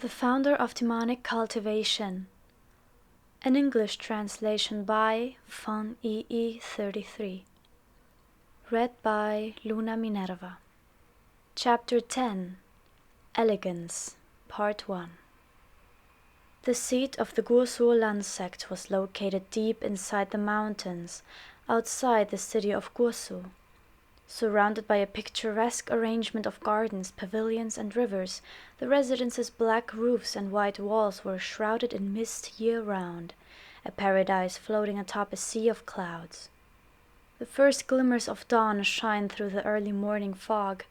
The Founder of Demonic Cultivation. An English translation by Van EE33. Read by Luna Minerva. Chapter 10. Elegance, Part 1. The seat of the Woooowww Lan sect was located deep inside the mountains, outside the city of Woooowww. Surrounded by a picturesque arrangement of gardens, pavilions, and rivers, the residence's black roofs and white walls were shrouded in mist year-round, a paradise floating atop a sea of clouds. The first glimmers of dawn shine through the early morning fog,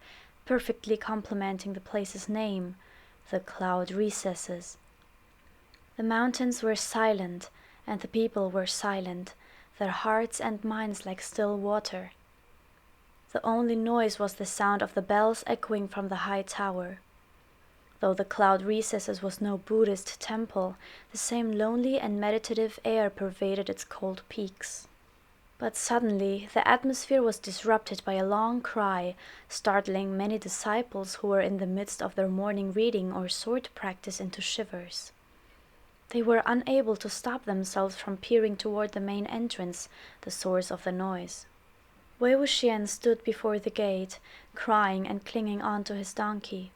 perfectly complementing the place's name, the cloud recesses. The mountains were silent, and the people were silent, their hearts and minds like still water. The only noise was the sound of the bells echoing from the high tower. Though the cloud recesses was no Buddhist temple, the same lonely and meditative air pervaded its cold peaks. But suddenly the atmosphere was disrupted by a long cry, startling many disciples who were in the midst of their morning reading or sword practice into shivers. They were unable to stop themselves from peering toward the main entrance, the source of the noise. Wei Wuxian stood before the gate, crying and clinging on to his donkey.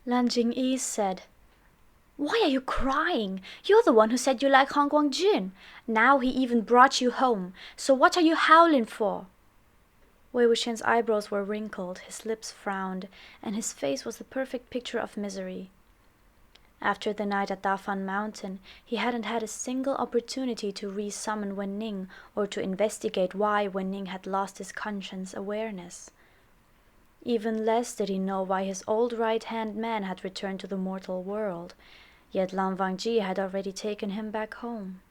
Lan Jin said, "Why are you crying? You're the one who said you like Lan Wangji. Now he even brought you home, so what are you howling for?" Wei Wuxian's eyebrows were wrinkled, his lips frowned, and his face was the perfect picture of misery. After the night at Dafan Mountain, he hadn't had a single opportunity to re-summon Wenning or to investigate why Wenning had lost his conscience awareness. Even less did he know why his old right-hand man had returned to the mortal world, yet Lan Wangji had already taken him back home.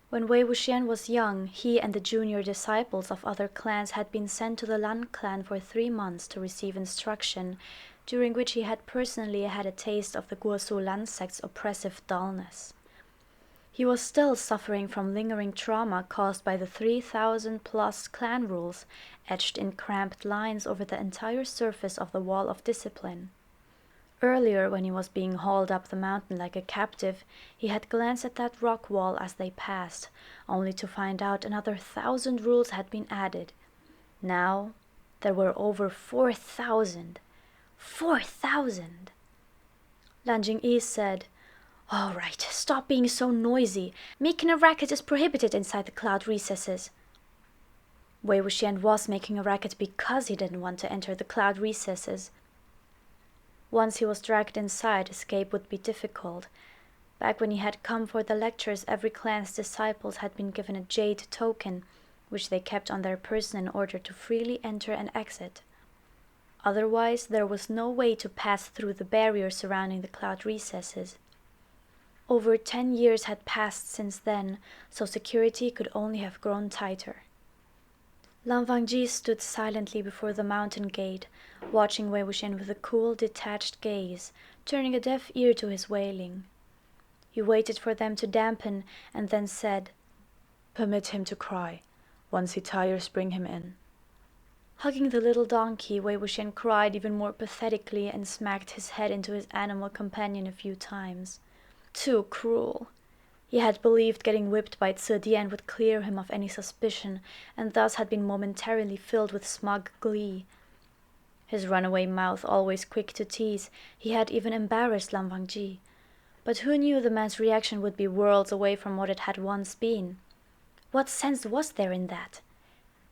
When Wei Wuxian was young, he and the junior disciples of other clans had been sent to the Lan clan for 3 months to receive instruction, during which he had personally had a taste of the Woooowww Lan sect's oppressive dullness. He was still suffering from lingering trauma caused by the 3,000+ clan rules, etched in cramped lines over the entire surface of the Wall of Discipline. Earlier, when he was being hauled up the mountain like a captive, he had glanced at that rock wall as they passed, only to find out another 1,000 rules had been added. Now there were over 4,000. 4,000! Lan Jin said, "All right, stop being so noisy. Making a racket is prohibited inside the cloud recesses." Wei Wuxian was making a racket because he didn't want to enter the cloud recesses. Once he was dragged inside, escape would be difficult. Back when he had come for the lectures, every clan's disciples had been given a jade token, which they kept on their person in order to freely enter and exit. Otherwise, there was no way to pass through the barrier surrounding the cloud recesses. Over 10 years had passed since then, so security could only have grown tighter. Lan Wangji stood silently before the mountain gate, watching Wei Wuxian with a cool, detached gaze, turning a deaf ear to his wailing. He waited for them to dampen and then said, "Permit him to cry. Once he tires, bring him in." Hugging the little donkey, Wei Wuxian cried even more pathetically and smacked his head into his animal companion a few times. Too cruel. He had believed getting whipped by Dian would clear him of any suspicion, and thus had been momentarily filled with smug glee. His runaway mouth always quick to tease, he had even embarrassed Lan Wangji. But who knew the man's reaction would be worlds away from what it had once been? What sense was there in that?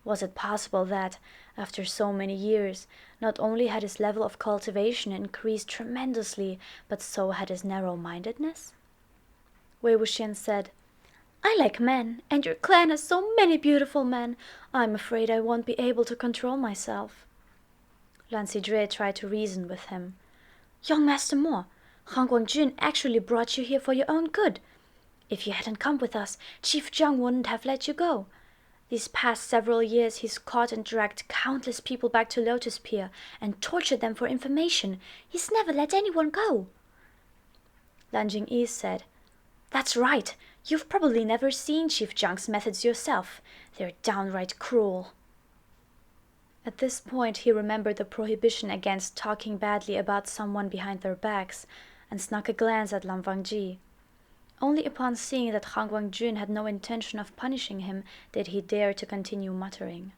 Was it possible that, after so many years, not only had his level of cultivation increased tremendously, but so had his narrow-mindedness? Wei Wuxian said, "I like men, and your clan has so many beautiful men. I'm afraid I won't be able to control myself." Lan Xichen tried to reason with him. "Young Master Mo, Han Guangjun actually brought you here for your own good. If you hadn't come with us, Chief Zhang wouldn't have let you go. These past several years he's caught and dragged countless people back to Lotus Pier and tortured them for information. He's never let anyone go." Lan Jin said, "That's right. You've probably never seen Chief Zhang's methods yourself. They're downright cruel." At this point he remembered the prohibition against talking badly about someone behind their backs, and snuck a glance at Lan Wangji. Only upon seeing that Han Guangjun had no intention of punishing him did he dare to continue muttering.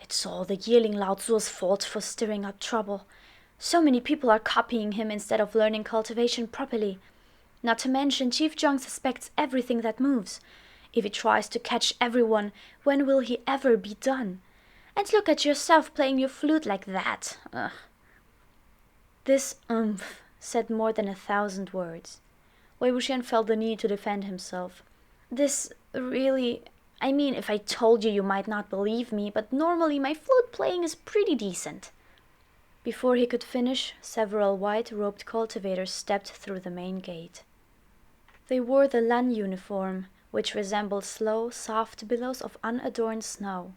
"It's all the yearling Lao Zuo's fault for stirring up trouble. So many people are copying him instead of learning cultivation properly. Not to mention Chief Zhang suspects everything that moves. If he tries to catch everyone, when will he ever be done? And look at yourself playing your flute like that. Ugh." This "oomph" said more than 1,000 words. Wei Wuxian felt the need to defend himself. "This really... I mean, if I told you, you might not believe me, but normally my flute playing is pretty decent." Before he could finish, several white-robed cultivators stepped through the main gate. They wore the Lan uniform, which resembled slow, soft billows of unadorned snow.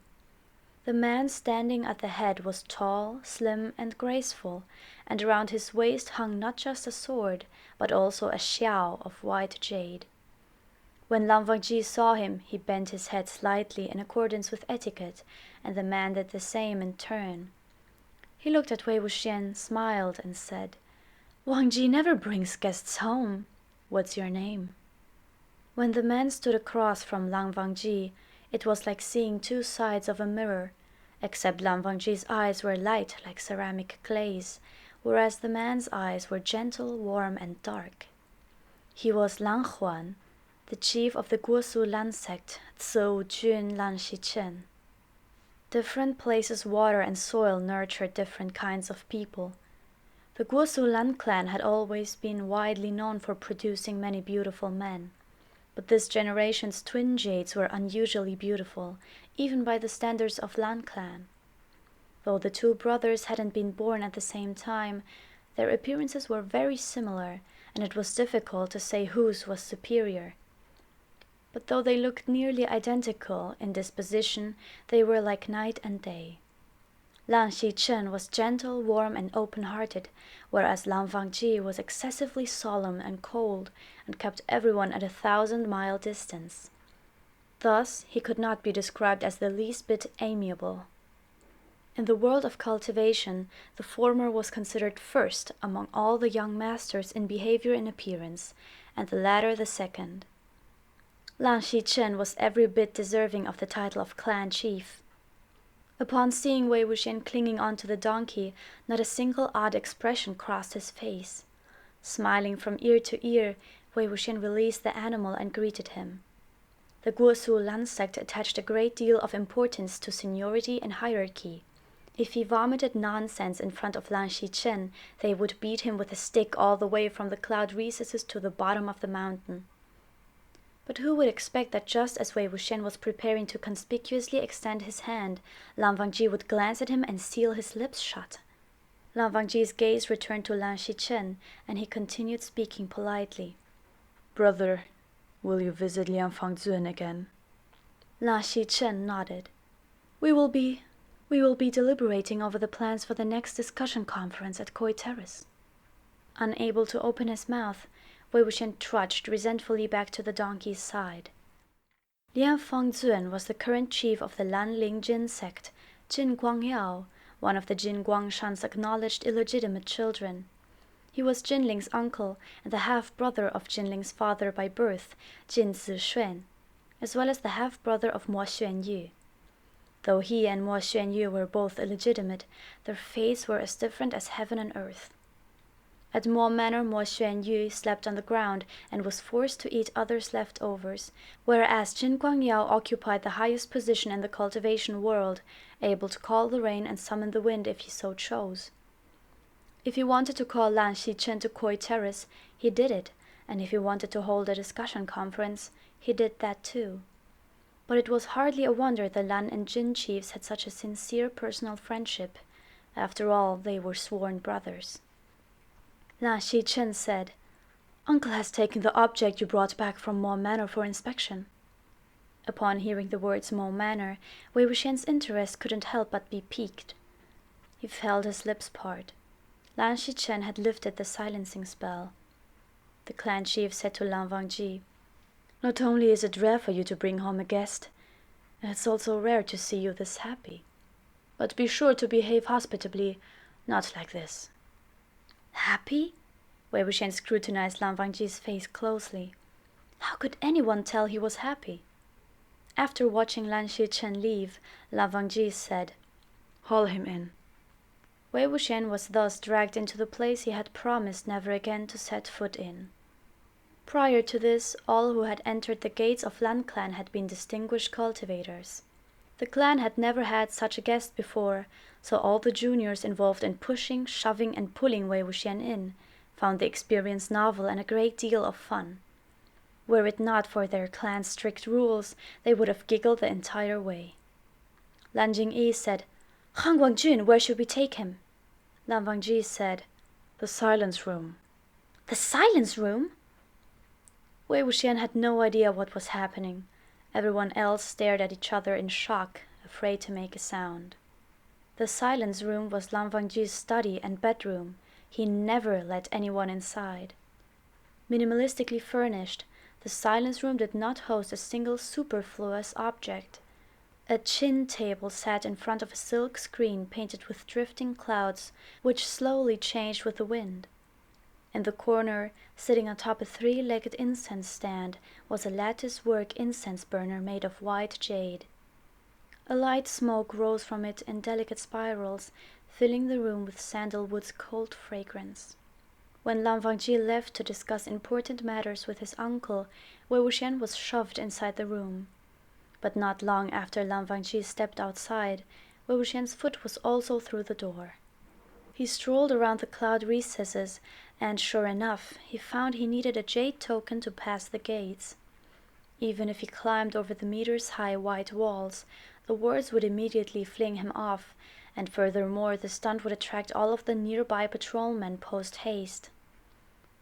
The man standing at the head was tall, slim, and graceful, and around his waist hung not just a sword, but also a xiao of white jade. When Lan Wangji saw him, he bent his head slightly in accordance with etiquette, and the man did the same in turn. He looked at Wei Wuxian, smiled, and said, "Wangji never brings guests home. What's your name?" When the man stood across from Lan Wangji, it was like seeing two sides of a mirror, except Lan Wangji's eyes were light like ceramic glaze, whereas the man's eyes were gentle, warm, and dark. He was Lan Huan, the chief of the Guosu Lan sect, Jun Lan Xichen. Different places' water and soil nurtured different kinds of people. The Guosu Lan clan had always been widely known for producing many beautiful men. But this generation's twin jades were unusually beautiful, even by the standards of Lan clan. Though the two brothers hadn't been born at the same time, their appearances were very similar, and it was difficult to say whose was superior. But though they looked nearly identical in disposition, they were like night and day. Lan Xichen was gentle, warm, and open-hearted, whereas Lan Wangji was excessively solemn and cold, and kept everyone at 1,000-mile distance. Thus, he could not be described as the least bit amiable. In the world of cultivation, the former was considered first among all the young masters in behavior and appearance, and the latter the second. Lan Xichen was every bit deserving of the title of clan chief. Upon seeing Wei Wuxian clinging onto the donkey, not a single odd expression crossed his face. Smiling from ear to ear, Wei Wuxian released the animal and greeted him. The Guosu Lan sect attached a great deal of importance to seniority and hierarchy. If he vomited nonsense in front of Lan Xichen, they would beat him with a stick all the way from the cloud recesses to the bottom of the mountain. But who would expect that just as Wei Wuxian was preparing to conspicuously extend his hand, Lan Wangji would glance at him and seal his lips shut? Lan Wangji's gaze returned to Lan Xichen, and he continued speaking politely. "Brother, will you visit Lian Fangzun again?" Lan Xichen nodded. We will be deliberating over the plans for the next discussion conference at Koi Terrace." Unable to open his mouth, Wei Wuxian trudged resentfully back to the donkey's side. Lian Fangzun was the current chief of the Lanling Jin sect, Jin Guangyao, one of the Jin Guangshan's acknowledged illegitimate children. He was Jinling's uncle and the half-brother of Jinling's father by birth, Jin Zixuan, as well as the half-brother of Mo Xuanyu. Though he and Mo Xuanyu were both illegitimate, their fates were as different as heaven and earth. At Mo Manor, Mo Xuanyu slept on the ground and was forced to eat others' leftovers, whereas Jin Guangyao occupied the highest position in the cultivation world, able to call the rain and summon the wind if he so chose. If he wanted to call Lan Xichen to Koi Terrace, he did it, and if he wanted to hold a discussion conference, he did that too. But it was hardly a wonder the Lan and Jin chiefs had such a sincere personal friendship. After all, they were sworn brothers. Lan Xichen said, "Uncle has taken the object you brought back from Mo Manor for inspection." Upon hearing the words Mo Manor, Wei Wuxian's interest couldn't help but be piqued. He felt his lips part. Lan Xichen had lifted the silencing spell. The clan chief said to Lan Wangji, "Not only is it rare for you to bring home a guest, it's also rare to see you this happy. But be sure to behave hospitably, not like this." "Happy?" Wei Wuxian scrutinized Lan Wangji's face closely. How could anyone tell he was happy? After watching Lan Xichen leave, Lan Wangji said, "Haul him in." Wei Wuxian was thus dragged into the place he had promised never again to set foot in. Prior to this, all who had entered the gates of Lan Clan had been distinguished cultivators. The clan had never had such a guest before, so all the juniors involved in pushing, shoving, and pulling Wei Wuxian in found the experience novel and a great deal of fun. Were it not for their clan's strict rules, they would have giggled the entire way. Lan Jingyi said, "Han Guangjun, where should we take him?" Lan Wangji said, "The silence room." "The silence room?" Wei Wuxian had no idea what was happening. Everyone else stared at each other in shock, afraid to make a sound. The silence room was Lan Wangji's study and bedroom. He never let anyone inside. Minimalistically furnished, the silence room did not host a single superfluous object. A chin table sat in front of a silk screen painted with drifting clouds, which slowly changed with the wind. In the corner, sitting atop a three-legged incense stand, was a lattice-work incense burner made of white jade. A light smoke rose from it in delicate spirals, filling the room with sandalwood's cold fragrance. When Lan Wangji left to discuss important matters with his uncle, Wei Wuxian was shoved inside the room. But not long after Lan Wangji stepped outside, Wei Wuxian's foot was also through the door. He strolled around the cloud recesses, and sure enough, he found he needed a jade token to pass the gates. Even if he climbed over the meters-high white walls, the wards would immediately fling him off, and furthermore the stunt would attract all of the nearby patrolmen post-haste.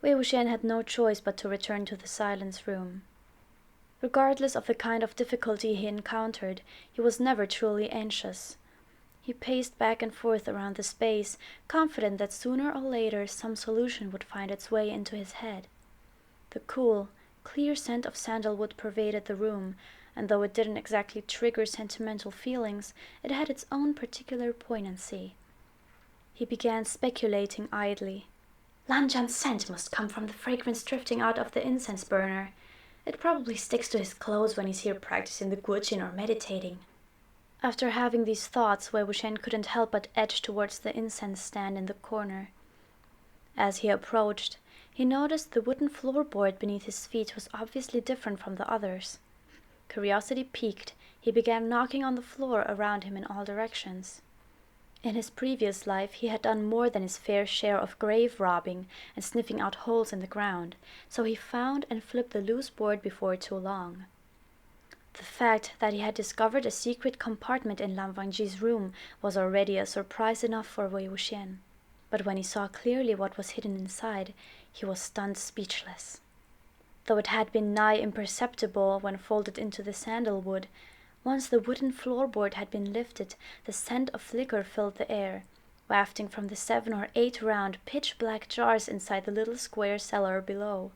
Wei Wuxian had no choice but to return to the silence room. Regardless of the kind of difficulty he encountered, he was never truly anxious. He paced back and forth around the space, confident that sooner or later some solution would find its way into his head. The cool, clear scent of sandalwood pervaded the room, and though it didn't exactly trigger sentimental feelings, it had its own particular poignancy. He began speculating idly. Lan Zhan's scent must come from the fragrance drifting out of the incense burner. It probably sticks to his clothes when he's here practicing the guqin or meditating. After having these thoughts, Wei Wuxian couldn't help but edge towards the incense stand in the corner. As he approached, he noticed the wooden floorboard beneath his feet was obviously different from the others. Curiosity piqued, he began knocking on the floor around him in all directions. In his previous life, he had done more than his fair share of grave robbing and sniffing out holes in the ground, so he found and flipped the loose board before too long. The fact that he had discovered a secret compartment in Lan Wangji's room was already a surprise enough for Wei Wuxian. But when he saw clearly what was hidden inside, he was stunned speechless. Though it had been nigh imperceptible when folded into the sandalwood, once the wooden floorboard had been lifted, the scent of liquor filled the air, wafting from the 7 or 8 round pitch-black jars inside the little square cellar below.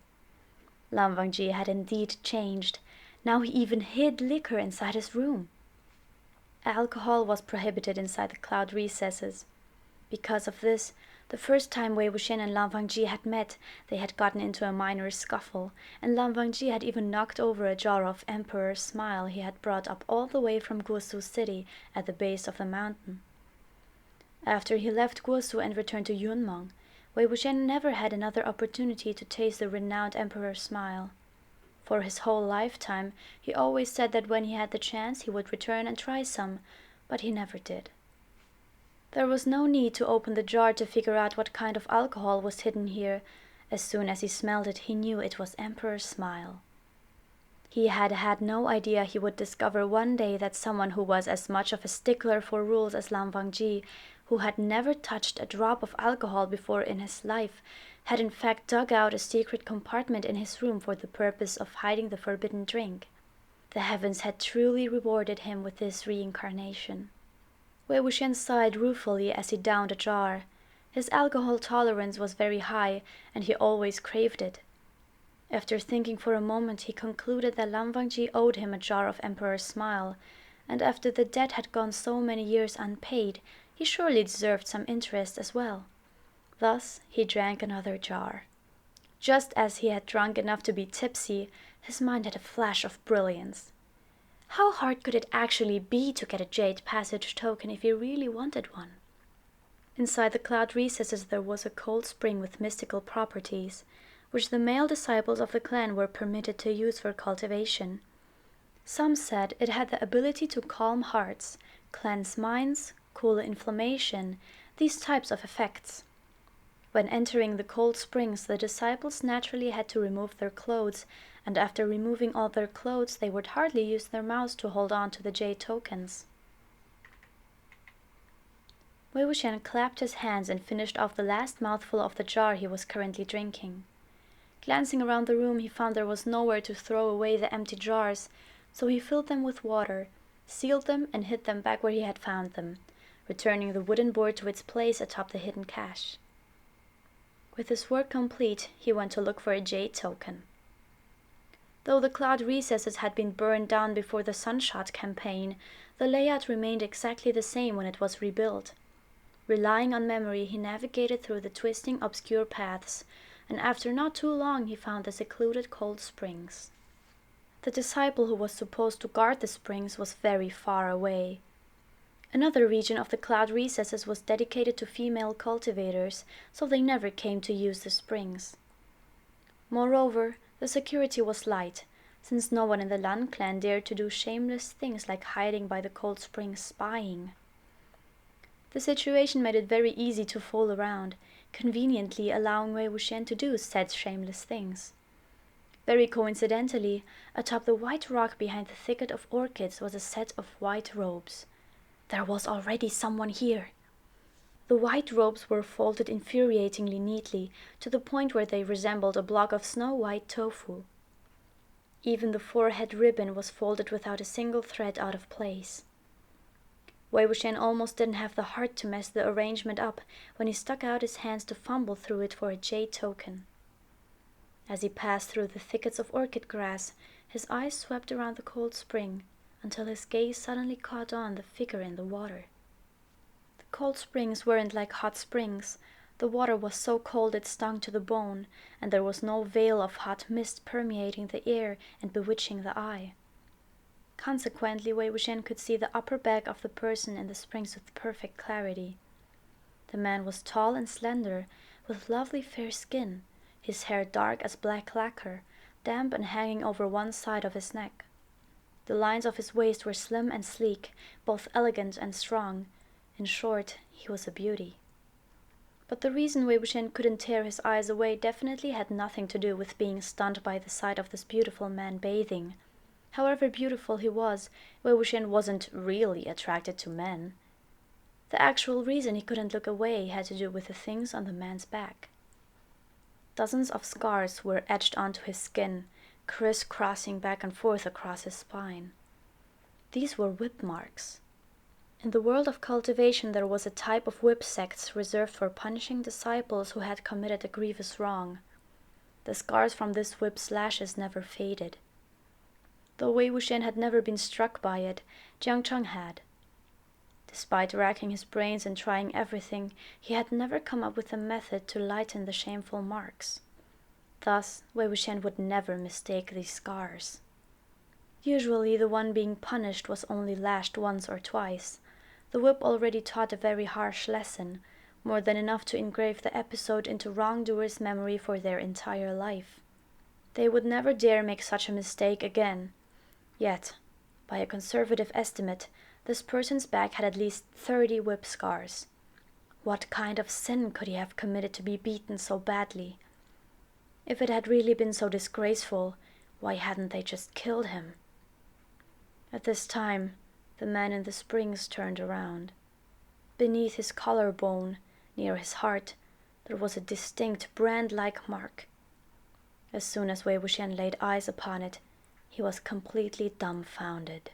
Lan Wangji had indeed changed. Now he even hid liquor inside his room. Alcohol was prohibited inside the cloud recesses. Because of this, the first time Wei Wuxian and Lan Wangji had met, they had gotten into a minor scuffle, and Lan Wangji had even knocked over a jar of Emperor's Smile he had brought up all the way from Guosu City at the base of the mountain. After he left Guosu and returned to Yunmeng, Wei Wuxian never had another opportunity to taste the renowned Emperor's Smile. For his whole lifetime, he always said that when he had the chance he would return and try some, but he never did. There was no need to open the jar to figure out what kind of alcohol was hidden here. As soon as he smelled it, he knew it was Emperor's Smile. He had had no idea he would discover one day that someone who was as much of a stickler for rules as Lan Wangji, who had never touched a drop of alcohol before in his life, had in fact dug out a secret compartment in his room for the purpose of hiding the forbidden drink. The heavens had truly rewarded him with this reincarnation. Wei Wuxian sighed ruefully as he downed a jar. His alcohol tolerance was very high, and he always craved it. After thinking for a moment, he concluded that Lan Wangji owed him a jar of Emperor's Smile, and after the debt had gone so many years unpaid, he surely deserved some interest as well. Thus he drank another jar. Just as he had drunk enough to be tipsy, his mind had a flash of brilliance. How hard could it actually be to get a jade passage token if he really wanted one? Inside the cloud recesses there was a cold spring with mystical properties, which the male disciples of the clan were permitted to use for cultivation. Some said it had the ability to calm hearts, cleanse minds, cool inflammation, these types of effects. When entering the cold springs, the disciples naturally had to remove their clothes, and after removing all their clothes, they would hardly use their mouths to hold on to the jade tokens. Wei Wuxian clapped his hands and finished off the last mouthful of the jar he was currently drinking. Glancing around the room, he found there was nowhere to throw away the empty jars, so he filled them with water, sealed them, and hid them back where he had found them, returning the wooden board to its place atop the hidden cache. With his work complete, he went to look for a jade token. Though the cloud recesses had been burned down before the Sunshot campaign, the layout remained exactly the same when it was rebuilt. Relying on memory, he navigated through the twisting, obscure paths, and after not too long he found the secluded cold springs. The disciple who was supposed to guard the springs was very far away. Another region of the cloud recesses was dedicated to female cultivators, so they never came to use the springs. Moreover, the security was light, since no one in the Lan clan dared to do shameless things like hiding by the cold springs spying. The situation made it very easy to fool around, conveniently allowing Wei Wuxian to do said shameless things. Very coincidentally, atop the white rock behind the thicket of orchids was a set of white robes. There was already someone here. The white robes were folded infuriatingly neatly, to the point where they resembled a block of snow-white tofu. Even the forehead ribbon was folded without a single thread out of place. Wei Wuxian almost didn't have the heart to mess the arrangement up when he stuck out his hands to fumble through it for a jade token. As he passed through the thickets of orchid grass, his eyes swept around the cold spring, until his gaze suddenly caught on the figure in the water. The cold springs weren't like hot springs. The water was so cold it stung to the bone, and there was no veil of hot mist permeating the air and bewitching the eye. Consequently, Wei Wuxian could see the upper back of the person in the springs with perfect clarity. The man was tall and slender, with lovely fair skin, his hair dark as black lacquer, damp and hanging over one side of his neck. The lines of his waist were slim and sleek, both elegant and strong. In short, he was a beauty. But the reason Wei Wuxian couldn't tear his eyes away definitely had nothing to do with being stunned by the sight of this beautiful man bathing. However beautiful he was, Wei Wuxian wasn't really attracted to men. The actual reason he couldn't look away had to do with the things on the man's back. Dozens of scars were etched onto his skin, criss-crossing back and forth across his spine. These were whip marks. In the world of cultivation there was a type of whip sects reserved for punishing disciples who had committed a grievous wrong. The scars from this whip slashes never faded. Though Wei Wuxian had never been struck by it, Jiang Cheng had. Despite racking his brains and trying everything, he had never come up with a method to lighten the shameful marks. Thus, Wei Wuxian would never mistake these scars. Usually, the one being punished was only lashed once or twice. The whip already taught a very harsh lesson, more than enough to engrave the episode into wrongdoers' memory for their entire life. They would never dare make such a mistake again. Yet, by a conservative estimate, this person's back had at least 30 whip scars. What kind of sin could he have committed to be beaten so badly? If it had really been so disgraceful, why hadn't they just killed him? At this time, the man in the springs turned around. Beneath his collarbone, near his heart, there was a distinct brand-like mark. As soon as Wei Wuxian laid eyes upon it, he was completely dumbfounded.